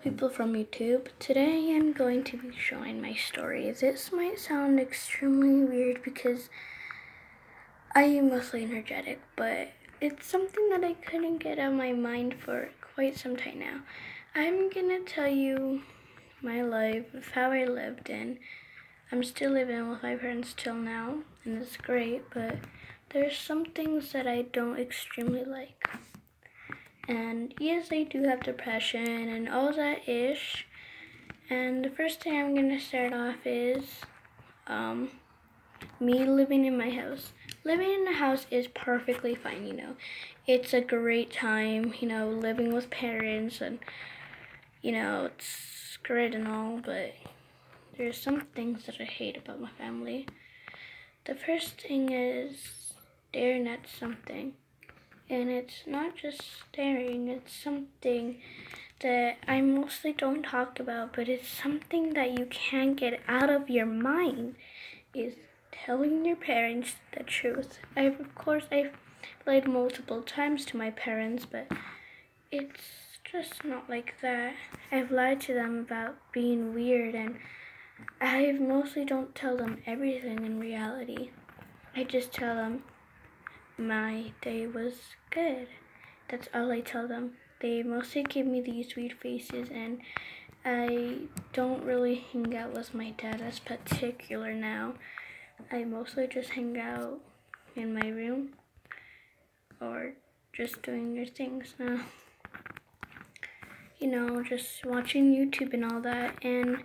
People from YouTube. Today I'm going to be showing my story. This might sound extremely weird because I am mostly energetic, but it's something that I couldn't get out of my mind for quite some time now. I'm gonna tell you my life of how I lived, and I'm still living with my parents till now, and it's great, but there's some things that I don't extremely like. And yes, I do have depression and all that ish. And the first thing I'm gonna start off is me living in my house. Living in the house is perfectly fine. It's a great time, living with parents, and it's great and all, but there's some things that I hate about my family. The first thing is staring at something. And it's not just staring, it's something that I mostly don't talk about, but it's something that you can't get out of your mind, is telling your parents the truth. I've lied multiple times to my parents, but it's just not like that. I've lied to them about being weird, and I mostly don't tell them everything in reality. I just tell them my day was good. That's all I tell them. They mostly give me these sweet faces, and I don't really hang out with my dad as particular now. I mostly just hang out in my room or just doing your things now. Just watching YouTube and all that, and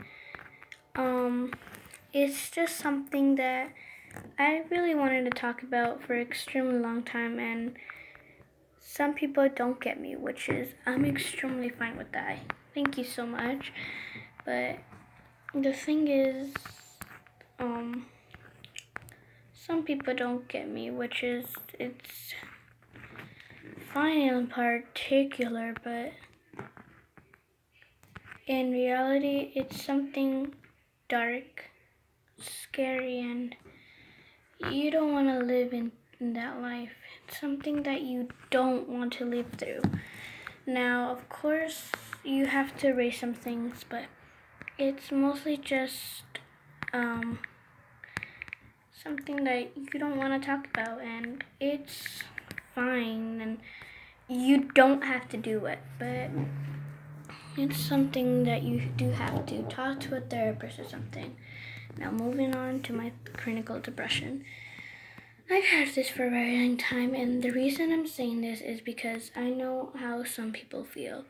it's just something that I really wanted to talk about for an extremely long time, and some people don't get me, which is, I'm extremely fine with that. Thank you so much. But the thing is, some people don't get me, which is, it's fine in particular, but in reality, it's something dark, scary, and you don't want to live in that life. It's something that you don't want to live through. Now, of course, you have to erase some things, but it's mostly just something that you don't want to talk about, and it's fine, and you don't have to do it, but it's something that you do have to talk to a therapist or something. Now, moving on to my clinical depression. I've had this for a very long time, and the reason I'm saying this is because I know how some people feel.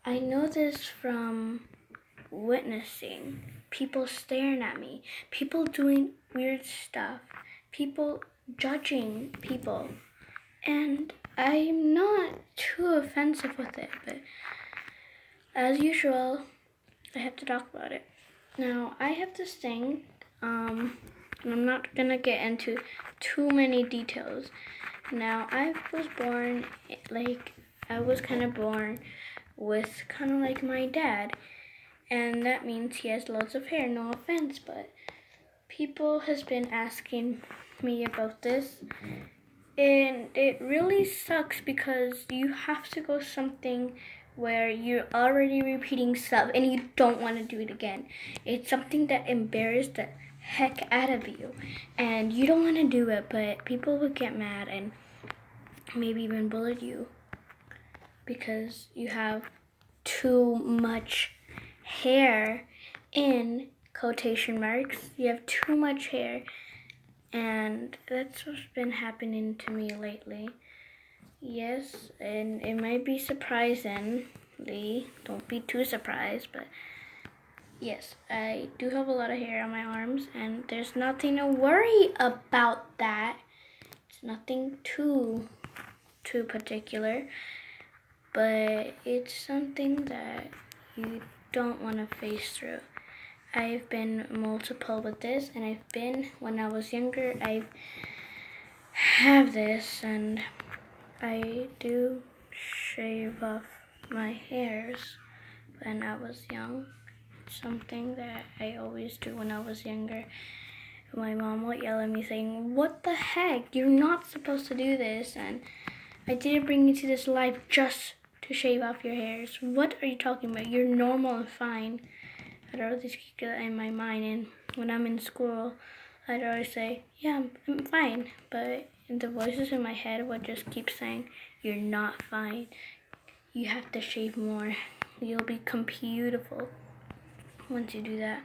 I know this from witnessing people staring at me, people doing weird stuff, people judging people, and I'm not too offensive with it, but as usual, I have to talk about it. Now, I have this thing, and I'm not gonna get into too many details. Now, I was born, born with kind of like my dad, and that means he has loads of hair, no offense, but people has been asking me about this, and it really sucks because you have to go something where you're already repeating stuff and you don't want to do it again. It's something that embarrasses the heck out of you, and you don't want to do it, but people would get mad and maybe even bully you because you have too much hair, in quotation marks. You have too much hair, and that's what's been happening to me lately. Yes, and it might be surprisingly, don't be too surprised, but yes, I do have a lot of hair on my arms, and there's nothing to worry about that. It's nothing too particular, but it's something that you don't want to face through. I've been multiple with this, and when I was younger, I have this, and I do shave off my hairs when I was young. It's something that I always do when I was younger. My mom would yell at me saying, "What the heck? You're not supposed to do this, and I didn't bring you to this life just to shave off your hairs. What are you talking about? You're normal and fine. I'd always keep that in my mind, and when I'm in school, I'd always say, yeah, I'm fine. But the voices in my head would just keep saying, you're not fine. You have to shave more. You'll become beautiful once you do that.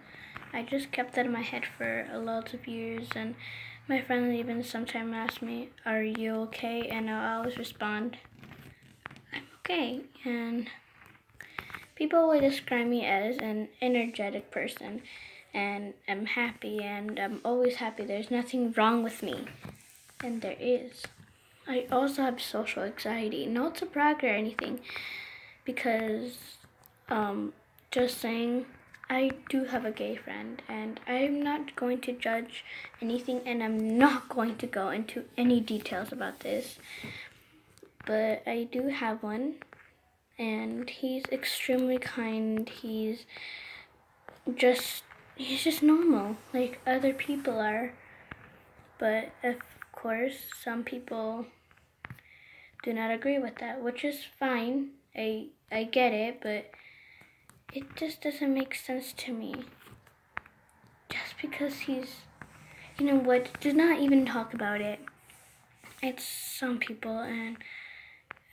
I just kept that in my head for a lot of years, and my friends even sometimes ask me, are you okay? And I'll always respond, I'm okay. And people would describe me as an energetic person, and I'm happy, and I'm always happy. There's nothing wrong with me, and there is. I also have social anxiety, not to brag or anything, because just saying, I do have a gay friend, and I'm not going to judge anything, and I'm not going to go into any details about this, but I do have one, and he's extremely kind. He's just normal, like other people are, but of course, some people do not agree with that, which is fine. I get it, but it just doesn't make sense to me. Just because he's, you know what, do not even talk about it. It's some people, and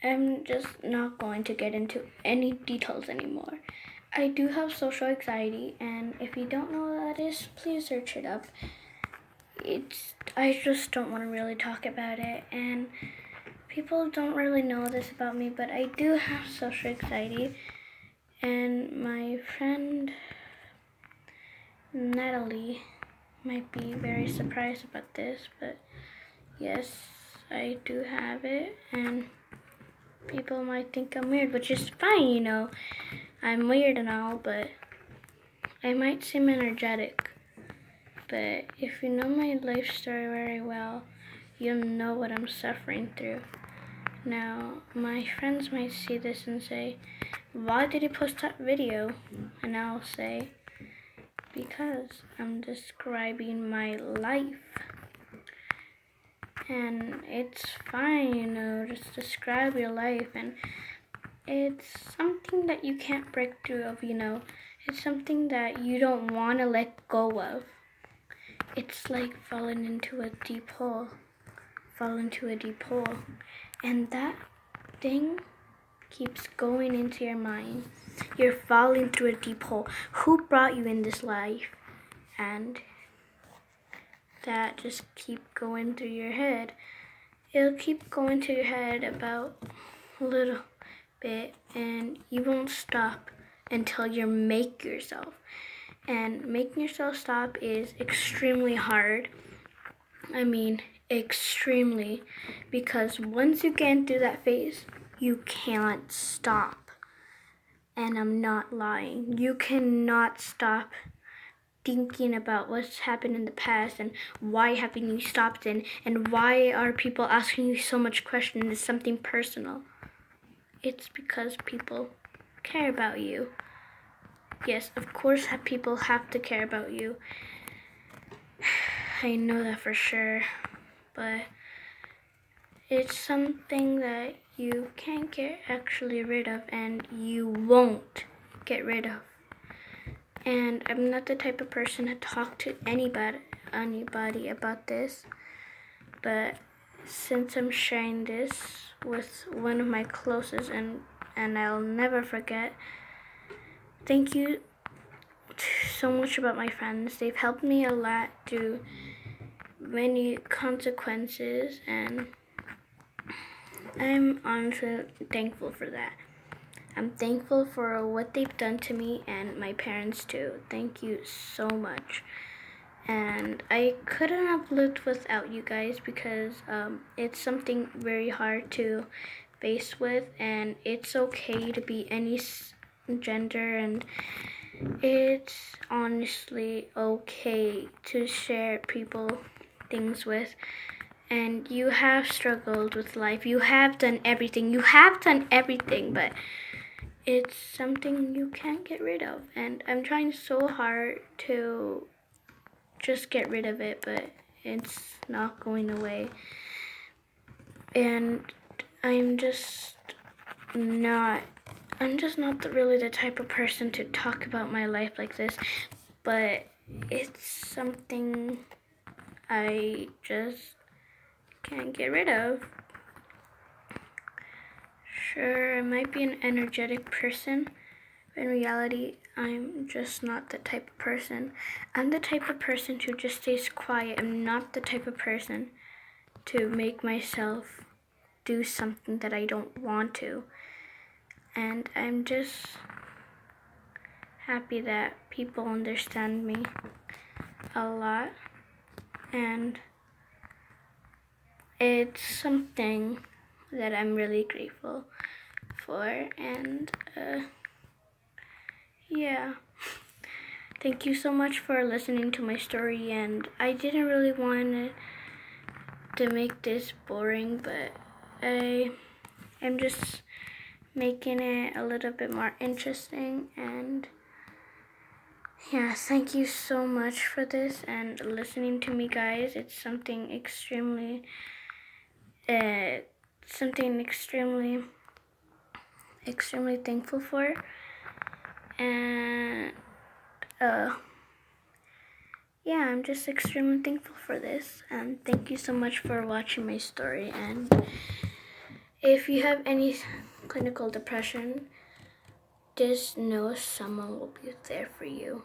I'm just not going to get into any details anymore. I do have social anxiety, and if you don't know what that is, please search it up. I just don't want to really talk about it, and people don't really know this about me, but I do have social anxiety, and my friend Natalie might be very surprised about this, but yes, I do have it, and people might think I'm weird, which is fine, you know. I'm weird and all, but I might seem energetic. But if you know my life story very well, you'll know what I'm suffering through. Now, my friends might see this and say, why did you post that video? And I'll say, because I'm describing my life. And it's fine, you know, just describe your life, and it's something that you can't break through of, you know. It's something that you don't want to let go of. It's like falling into a deep hole. And that thing keeps going into your mind. You're falling through a deep hole. Who brought you in this life? And that just keep going through your head. It'll keep going to your head about a little bit, and you won't stop until you make yourself. And making yourself stop is extremely hard. I mean, extremely, because once you get into that phase, you can't stop. And I'm not lying. You cannot stop thinking about what's happened in the past, and why haven't you stopped, and why are people asking you so much questions. It's something personal. It's because people care about you. Yes, of course people have to care about you. I know that for sure, but it's something that you can't get actually rid of, and you won't get rid of. And I'm not the type of person to talk to anybody about this, but since I'm sharing this with one of my closest, and I'll never forget, thank you so much about my friends. They've helped me a lot through many consequences, and I'm honestly thankful for that. I'm thankful for what they've done to me, and my parents too. Thank you so much. And I couldn't have lived without you guys, because it's something very hard to face with, and it's okay to be any gender, and it's honestly okay to share people things with. And you have struggled with life. You have done everything. But it's something you can't get rid of. And I'm trying so hard to just get rid of it, but it's not going away. And I'm just I'm just not really the type of person to talk about my life like this, but it's something I just can't get rid of. Sure, I might be an energetic person, but in reality, I'm just not the type of person. I'm the type of person who just stays quiet. I'm not the type of person to make myself do something that I don't want to. And I'm just happy that people understand me a lot. And it's something that I'm really grateful for. And yeah. Thank you so much for listening to my story. And I didn't really want to make this boring, but I am just making it a little bit more interesting. And yeah, thank you so much for this and listening to me, guys. It's something extremely thankful for. And yeah, I'm just extremely thankful for this. And thank you so much for watching my story. And if you have any clinical depression, just know someone will be there for you.